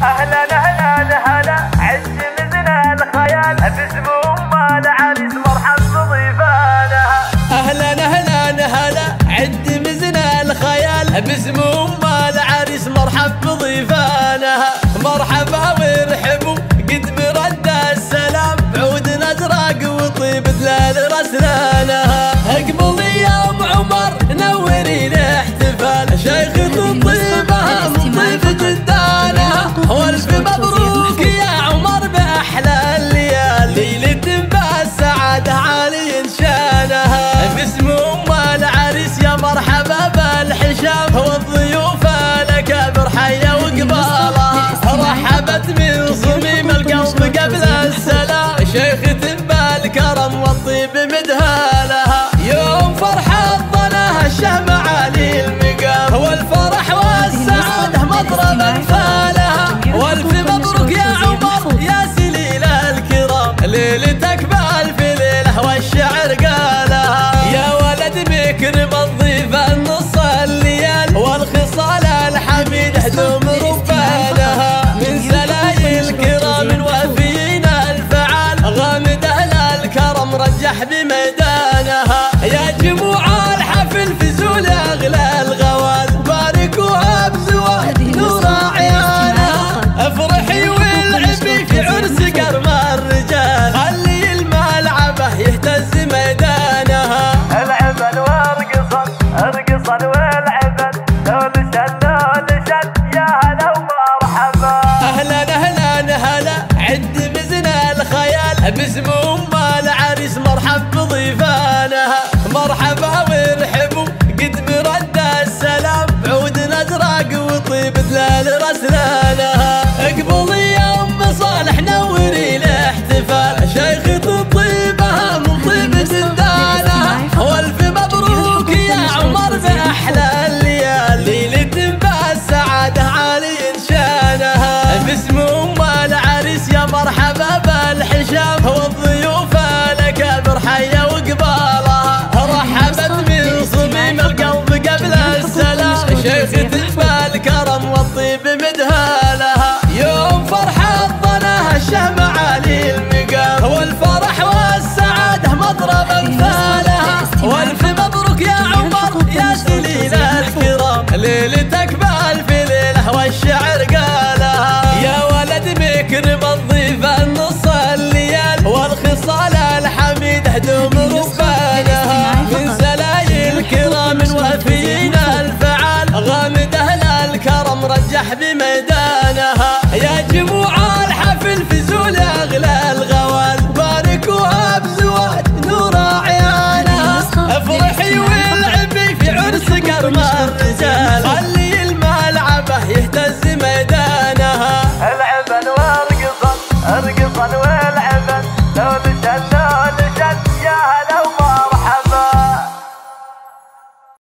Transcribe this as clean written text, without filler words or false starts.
اهلا اهلا هلا عز مزنا الخيال باسم ام العريس مرحب بضيفانها. اهلا اهلا هلا عد مزنا الخيال باسم ام العريس مرحب بضيفانها. مرحبا وارحبوا قد برد السلام بعود ازرق وطيب دلال رسلانها. اقبلي يا ام عمر نوري الاحتفال شيخة الطيبة من طيب جدانها. والف مبروك يا عمر باحلى الليالي ليلة بالسعادة عالي شانها. باسم ام العريس يا مرحبا بالحشام والضيوف الاكابر حيا وقبالها. رحبت من صميم القلب قبل السلام شيخة بالكرم والطيب مدهالها. يوم فرحة ظناها الشمع علي المقام والفرح والسعادة مضرب انفالها. والف مبروك يا عمر يا سليل الكرام ليلتك بالف ليله والشعر قالها. يا ولد مكرم الضيف النص الليال والخصال الحميده دوم ربانها. من سلايل كرام وافيين الفعال غامد اهل الكرم رجح بميدانها. يا جموع الحفل فزول اغلى الغوال باركوها بزواج نور عيالها. افرحي والعبي في عرس كرم الرجال خلي الملعبه يهتز ميدانها. العبن وارقصن ارقصن والعبن لولشن لولشن يا هلا ومرحبا. اهلا اهلا هلا عد مزنا الخيال باسم ام العريس مرحب بضيفانها. مرحبا وارحبوا قد برد السلام بعود ازرق وطيب دلال رسلانها. اقبلي يا ام صالح نوري الاحتفال شيخة الطيبة من طيب جدانها. والف مبروك يا عمر باحلى الليالي ليلة بالسعادة عالي شانها. باسم ام العريس يا مرحبا بالحشام والضيوف الاكابر حيا وقبالها. رحبت من صميم القلب قبل السلام شيخة بالكرم والطيب مدهالها. يوم فرحة ظناها الشمع علي المقام والفرح والسعادة مضرب امثالها. والف مبروك يا عمر يا سليل الكرام ليلتك بالف ليله والشعر قالها. يا ولد مكرم الضيف النص الليال والخصال الحميده دوم ربانها. من سلايل كرام وافيين الفعال غامد اهل الكرم رجح بميدانها. يا جموع الحفل فزول اغلى